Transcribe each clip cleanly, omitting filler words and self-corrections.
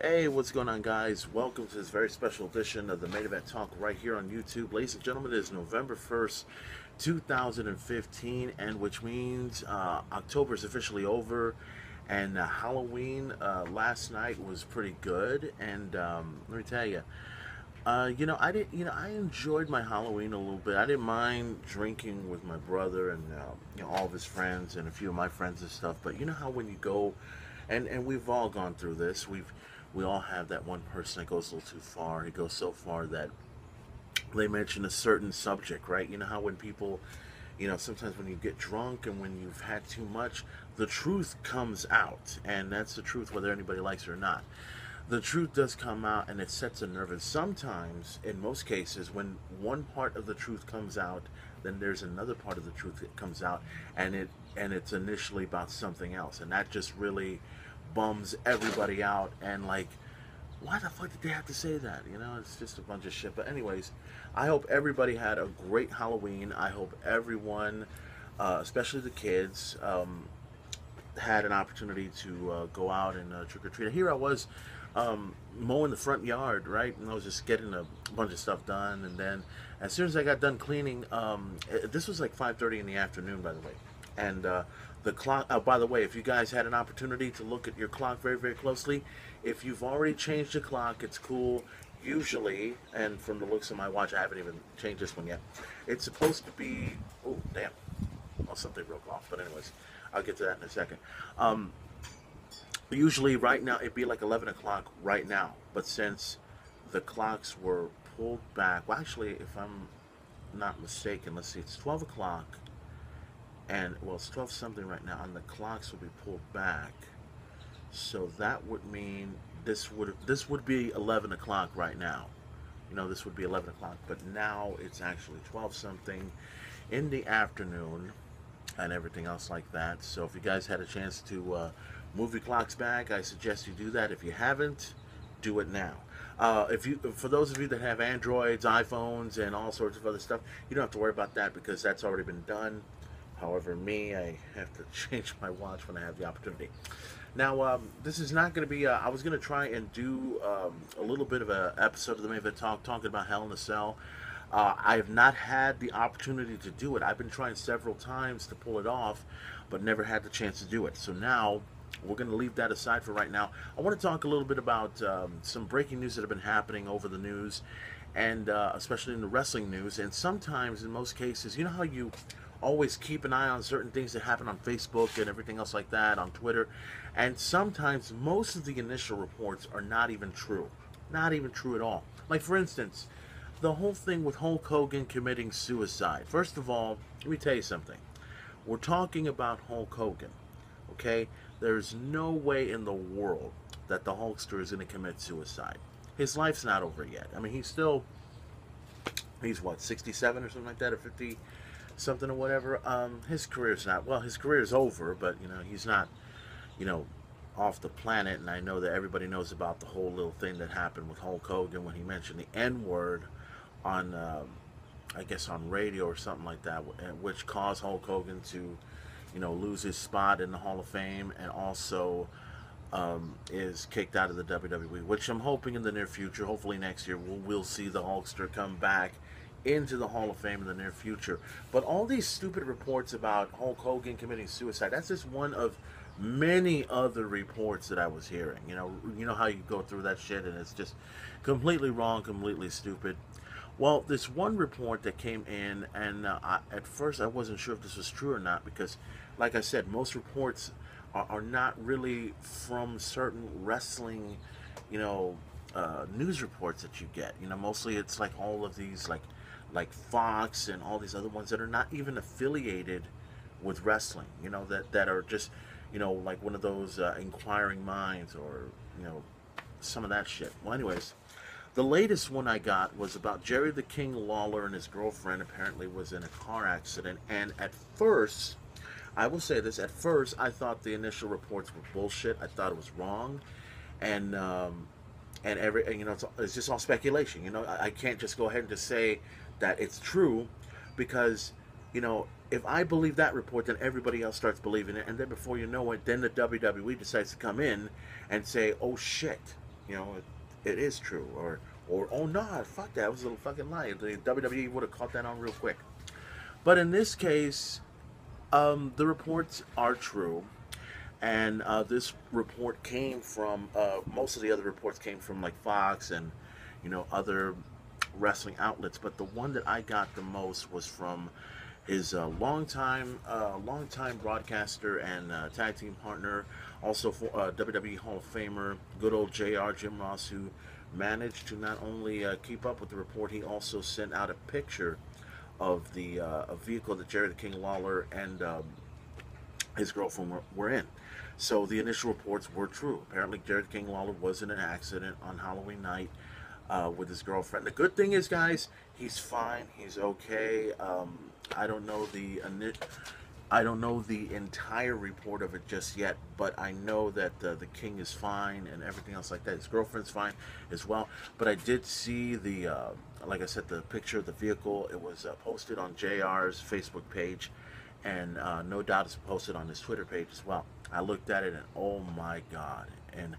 Hey, what's going on, guys? Welcome to this very special edition of the Main Event Talk right here on YouTube. Ladies and gentlemen, it is November 1st, 2015, and which means October is officially over. And Halloween last night was pretty good. And let me tell you, I enjoyed my Halloween a little bit. I didn't mind drinking with my brother and all of his friends and a few of my friends and stuff. But you know how when you go, and we've all gone through this. We all have that one person that goes a little too far. He goes so far that they mention a certain subject, right? You know how when people, sometimes when you get drunk and when you've had too much, the truth comes out, and that's the truth whether anybody likes it or not. The truth does come out and it sets a nerve, and sometimes, in most cases, when one part of the truth comes out, then there's another part of the truth that comes out, and it's initially about something else, and that just really bums everybody out. And like, why the fuck did they have to say that? It's just a bunch of shit. But anyways, I hope everybody had a great Halloween. I hope everyone, especially the kids, had an opportunity to go out and trick or treat. Here I was mowing the front yard, right? And I was just getting a bunch of stuff done. And then as soon as I got done cleaning, this was like 5:30 in the afternoon, by the way. And the clock, by the way, if you guys had an opportunity to look at your clock very, very closely, if you've already changed the clock, it's cool. Usually, and from the looks of my watch, I haven't even changed this one yet. It's supposed to be, oh, damn. Well, something broke off. But anyways, I'll get to that in a second. Usually right now it'd be like 11 o'clock right now, but since the clocks were pulled back, well, actually, if I'm not mistaken, let's see, it's 12 o'clock, and well, it's 12 something right now, and the clocks will be pulled back, so that would mean this would be 11 o'clock right now. This would be 11 o'clock, but now it's actually 12 something in the afternoon and everything else like that. So if you guys had a chance to move your clocks back, I suggest you do that. If you haven't, do it now. For those of you that have Androids, iPhones, and all sorts of other stuff, you don't have to worry about that because that's already been done. However, me, I have to change my watch when I have the opportunity. Now, this is not going to be. I was going to try and do a little bit of an episode of the Main Event Talk talking about Hell in a Cell. I have not had the opportunity to do it. I've been trying several times to pull it off, but never had the chance to do it. So now we're going to leave that aside for right now. I want to talk a little bit about some breaking news that have been happening over the news, and especially in the wrestling news. And sometimes, in most cases, you know how you always keep an eye on certain things that happen on Facebook and everything else like that, on Twitter. And sometimes most of the initial reports are not even true. Not even true at all. Like, for instance, the whole thing with Hulk Hogan committing suicide. First of all, let me tell you something. We're talking about Hulk Hogan, okay? There's no way in the world that the Hulkster is going to commit suicide. His life's not over yet. I mean, he's what, 67 or something like that, or 50 something or whatever. His career's not, well, his career's over, but, he's not, you know, off the planet. And I know that everybody knows about the whole little thing that happened with Hulk Hogan when he mentioned the N-word on, I guess on radio or something like that, which caused Hulk Hogan to, lose his spot in the Hall of Fame, and also is kicked out of the WWE, which I'm hoping in the near future, hopefully next year, we'll see the Hulkster come back into the Hall of Fame in the near future. But all these stupid reports about Hulk Hogan committing suicide, that's just one of many other reports that I was hearing. You know how you go through that shit and it's just completely wrong, completely stupid. Well, this one report that came in, and at first I wasn't sure if this was true or not, because, like I said, most reports are not really from certain wrestling, news reports that you get. Mostly it's like all of these, like Fox and all these other ones that are not even affiliated with wrestling. That are just, like one of those inquiring minds, or some of that shit. Well, anyways, the latest one I got was about Jerry the King Lawler, and his girlfriend apparently was in a car accident. And at first, I will say this, at first I thought the initial reports were bullshit. I thought it was wrong. And it's just all speculation. I can't just go ahead and just say that it's true, because if I believe that report, then everybody else starts believing it, and then before you know it, then the WWE decides to come in and say, oh shit, You know, it is true. Or oh no, fuck that, it was a fucking lie. The WWE would have caught that on real quick. But in this case, the reports are true, and this report came from most of the other reports came from like Fox and other wrestling outlets. But the one that I got the most was from his longtime broadcaster and tag team partner, also for WWE Hall of Famer, good old JR Jim Ross, who managed to not only keep up with the report, he also sent out a picture of the a vehicle that Jerry the King Lawler and his girlfriend were in. So the initial reports were true. Apparently, Jerry the King Lawler was in an accident on Halloween night with his girlfriend. The good thing is, guys, he's fine. He's okay. I don't know I don't know the entire report of it just yet, but I know that the King is fine and everything else like that. His girlfriend's fine as well. But I did see like I said, the picture of the vehicle. It was posted on JR's Facebook page, and no doubt it's posted on his Twitter page as well. I looked at it and oh my God. And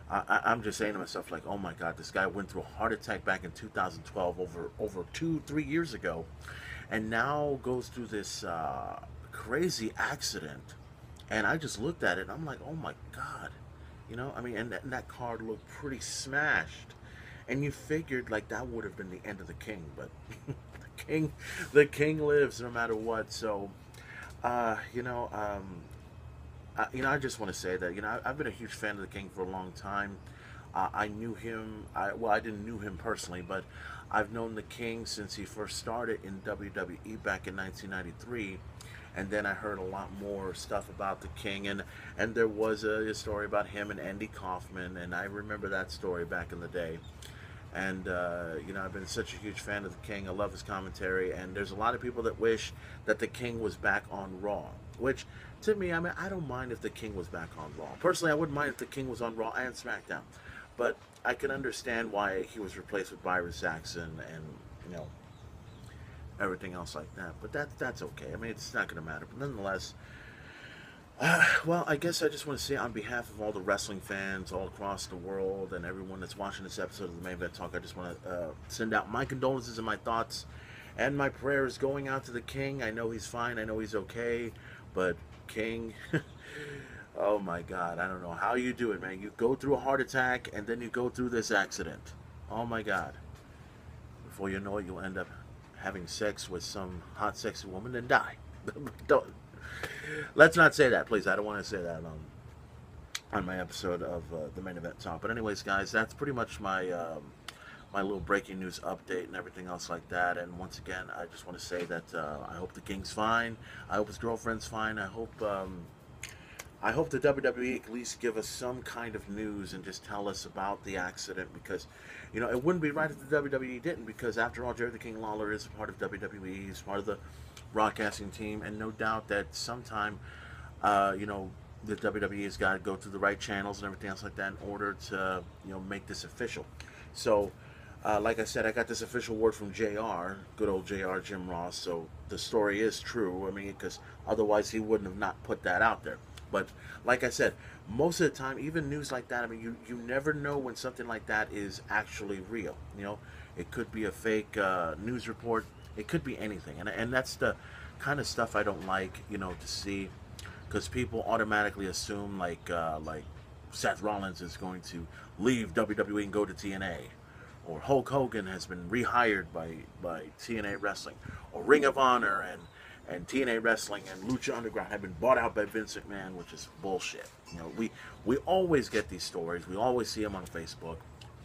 I'm just saying to myself, like, oh my God, this guy went through a heart attack back in 2012, over 2-3 years ago, and now goes through this crazy accident. And I just looked at it and I'm like, oh my God, I mean, and that car looked pretty smashed. And you figured like that would have been the end of the King, but the King lives no matter what. So, uh, you know, um, I just want to say that I've been a huge fan of the King for a long time. I knew him. I didn't knew him personally, but I've known the King since he first started in WWE back in 1993, and then I heard a lot more stuff about the King, and there was a story about him and Andy Kaufman, and I remember that story back in the day. And I've been such a huge fan of the King. I love his commentary, and there's a lot of people that wish that the King was back on Raw. Which, to me, I mean, I don't mind if the King was back on Raw. Personally, I wouldn't mind if the King was on Raw and SmackDown, but I can understand why he was replaced with Byron Saxon and you know everything else like that. But that's okay. I mean, it's not going to matter. But nonetheless, well, I guess I just want to say on behalf of all the wrestling fans all across the world and everyone that's watching this episode of the Main Event Talk, I just want to send out my condolences and my thoughts and my prayers going out to the King. I know he's fine. I know he's okay. But King, oh my God, I don't know how you do it, man. You go through a heart attack and then you go through this accident. Oh my God. Before you know it, you'll end up having sex with some hot, sexy woman and die. Don't. Let's not say that, please. I don't want to say that on my episode of the Main Event Talk. But anyways, guys, that's pretty much my little breaking news update and everything else like that. And once again, I just want to say that I hope the King's fine. I hope his girlfriend's fine. I hope the WWE at least give us some kind of news and just tell us about the accident, because it wouldn't be right if the WWE didn't, because after all, Jerry the King Lawler is a part of WWE. He's part of the broadcasting team, and no doubt that sometime, the WWE has got to go through the right channels and everything else like that in order to, make this official. So, like I said, I got this official word from JR, good old JR Jim Ross. So the story is true. I mean, because otherwise he wouldn't have not put that out there. But like I said, most of the time, even news like that, I mean, you never know when something like that is actually real. It could be a fake news report. It could be anything, and that's the kind of stuff I don't like, to see, because people automatically assume like Seth Rollins is going to leave WWE and go to TNA, or Hulk Hogan has been rehired by TNA Wrestling, or Ring of Honor and TNA Wrestling and Lucha Underground have been bought out by Vince McMahon, which is bullshit. We always get these stories. We always see them on Facebook.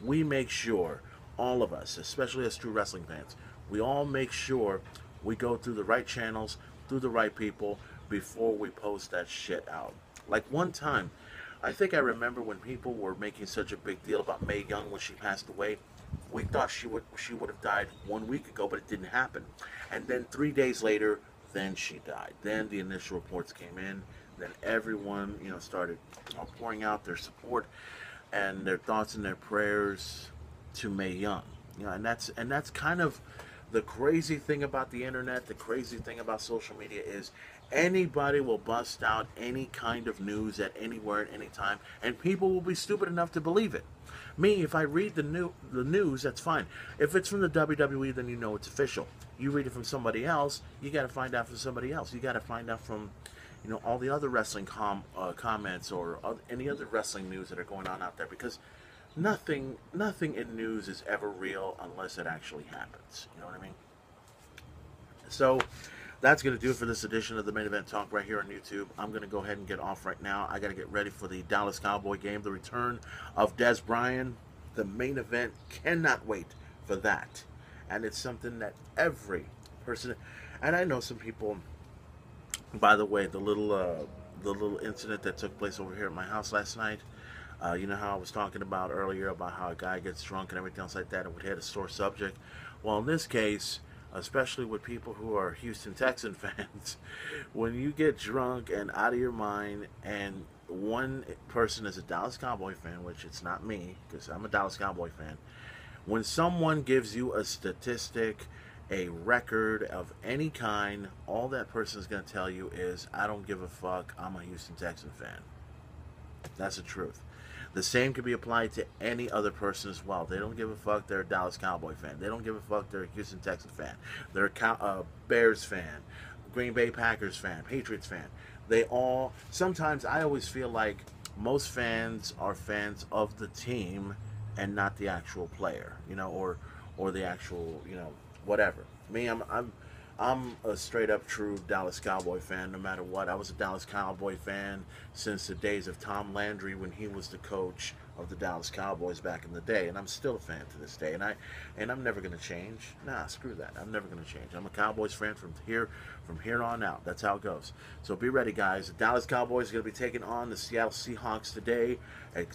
We make sure, all of us, especially as true wrestling fans, we all make sure we go through the right channels, through the right people, before we post that shit out. Like one time, I think I remember when people were making such a big deal about Mae Young when she passed away. We thought she would have died 1 week ago, but it didn't happen. And then 3 days later, then she died. Then the initial reports came in. Then everyone, started pouring out their support and their thoughts and their prayers to Mae Young. And that's kind of The crazy thing about the internet, the crazy thing about social media is anybody will bust out any kind of news at anywhere at any time, and people will be stupid enough to believe it. Me, if I read the news, that's fine. If it's from the WWE, then you know it's official. You read it from somebody else, you got to find out from somebody else. You got to find out from, all the other wrestling comments or any other wrestling news that are going on out there, because nothing in news is ever real unless it actually happens. You know what I mean? So that's going to do it for this edition of the Main Event Talk right here on YouTube. I'm going to go ahead and get off right now. I got to get ready for the Dallas Cowboy game, the return of Dez Bryant. The main event, cannot wait for that. And it's something that every person, and I know some people, by the way, the little incident that took place over here at my house last night, you know how I was talking about earlier about how a guy gets drunk and everything else like that and would hit a sore subject? Well, in this case, especially with people who are Houston Texan fans, when you get drunk and out of your mind, and one person is a Dallas Cowboy fan, which it's not me because I'm a Dallas Cowboy fan, when someone gives you a statistic, a record of any kind, all that person is going to tell you is, I don't give a fuck, I'm a Houston Texan fan. That's the truth. The same can be applied to any other person as well. They don't give a fuck, they're a Dallas Cowboy fan. They don't give a fuck, they're a Houston Texan fan. They're a Bears fan, Green Bay Packers fan, Patriots fan. They all, sometimes I always feel like most fans are fans of the team and not the actual player, or the actual, whatever. Me, I'm a straight up true Dallas Cowboy fan no matter what. I was a Dallas Cowboy fan since the days of Tom Landry when he was the coach of the Dallas Cowboys back in the day, and I'm still a fan to this day, and I'm never going to change. Nah, screw that. I'm never going to change. I'm a Cowboys fan from here on out. That's how it goes. So be ready, guys. The Dallas Cowboys are going to be taking on the Seattle Seahawks today. I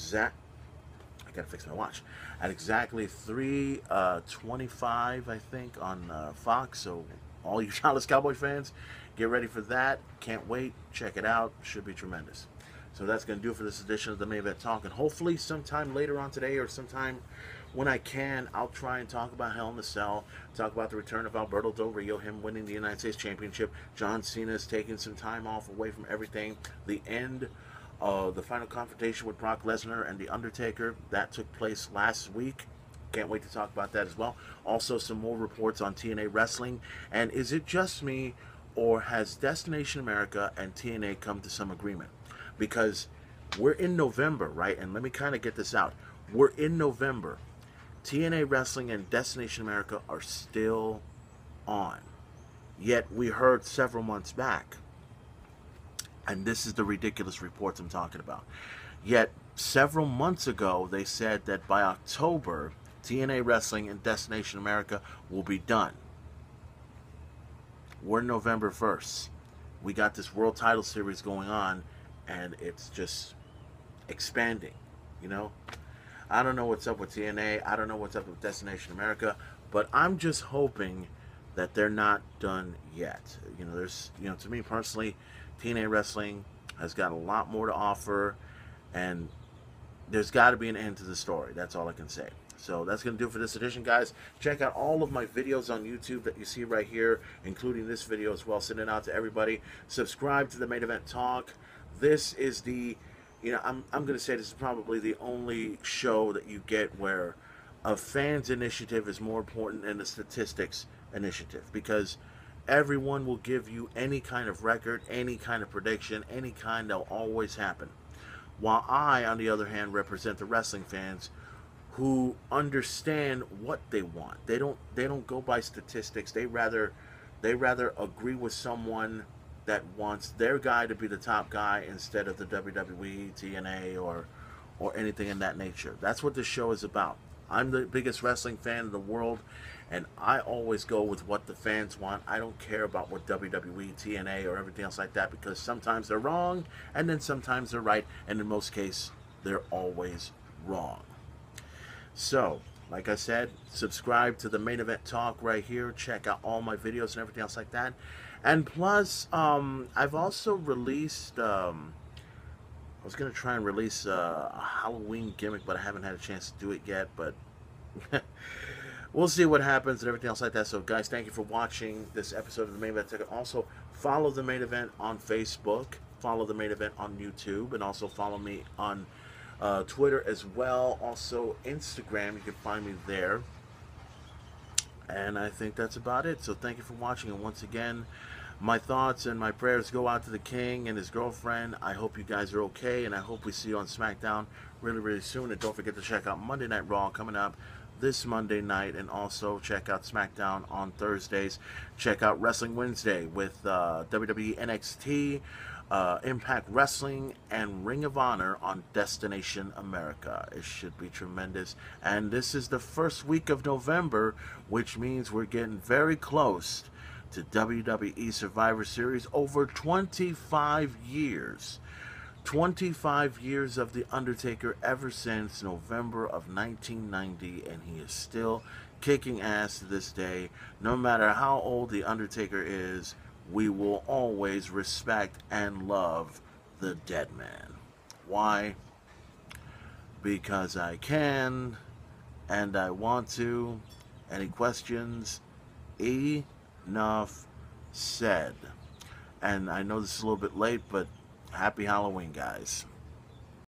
gotta fix my watch. At exactly 3:25, I think, on Fox. So all you Dallas Cowboy fans, get ready for that. Can't wait. Check it out. Should be tremendous. So that's going to do it for this edition of the Main Event Talk. And hopefully sometime later on today or sometime when I can, I'll try and talk about Hell in a Cell, talk about the return of Alberto Del Rio, him winning the United States Championship. John Cena's taking some time off away from everything. The end of the final confrontation with Brock Lesnar and The Undertaker. That took place last week. Can't wait to talk about that as well. Also, some more reports on TNA Wrestling. And is it just me, or has Destination America and TNA come to some agreement? Because we're in November, right? And let me kind of get this out. We're in November. TNA Wrestling and Destination America are still on. Yet we heard several months back, and this is the ridiculous reports I'm talking about, yet several months ago they said that by October, TNA Wrestling and Destination America will be done. We're November 1st. We got this World Title Series going on, and it's just expanding, I don't know what's up with TNA. I don't know what's up with Destination America, but I'm just hoping that they're not done yet. There's, to me personally, TNA Wrestling has got a lot more to offer, and there's got to be an end to the story. That's all I can say. So that's going to do it for this edition, guys. Check out all of my videos on YouTube that you see right here, including this video as well. Sending it out to everybody. Subscribe to the Main Event Talk. This is the, I'm going to say this is probably the only show that you get where a fan's initiative is more important than the statistics initiative, because everyone will give you any kind of record, any kind of prediction, any kind that'll always happen. While I, on the other hand, represent the wrestling fans who understand what they want. They don't go by statistics. They rather agree with someone that wants their guy to be the top guy instead of the WWE, TNA, or anything in that nature. That's what this show is about. I'm the biggest wrestling fan in the world, and I always go with what the fans want. I don't care about what WWE, TNA, or everything else like that, because sometimes they're wrong, and then sometimes they're right, and in most cases, they're always wrong. So, like I said, subscribe to the Main Event Talk right here. Check out all my videos and everything else like that. And plus, I've also released, I was going to try and release a Halloween gimmick, but I haven't had a chance to do it yet. But we'll see what happens and everything else like that. So, guys, thank you for watching this episode of the Main Event Ticket. Also, follow the Main Event on Facebook, follow the Main Event on YouTube, and also follow me on Twitter as well. Also, Instagram, you can find me there. And I think that's about it. So, thank you for watching. And once again, my thoughts and my prayers go out to the King and his girlfriend. I hope you guys are okay, and I hope we see you on SmackDown really, really soon. And don't forget to check out Monday Night Raw coming up this Monday night, and also check out SmackDown on Thursdays. Check out Wrestling Wednesday with WWE NXT, Impact Wrestling, and Ring of Honor on Destination America. It should be tremendous. And this is the first week of November, which means we're getting very close to WWE Survivor Series. Over 25 years. 25 years of The Undertaker, ever since November of 1990, and he is still kicking ass to this day. No matter how old The Undertaker is, we will always respect and love the dead man. Why? Because I can, and I want to. Any questions? Enough said. And I know this is a little bit late, but happy Halloween, guys.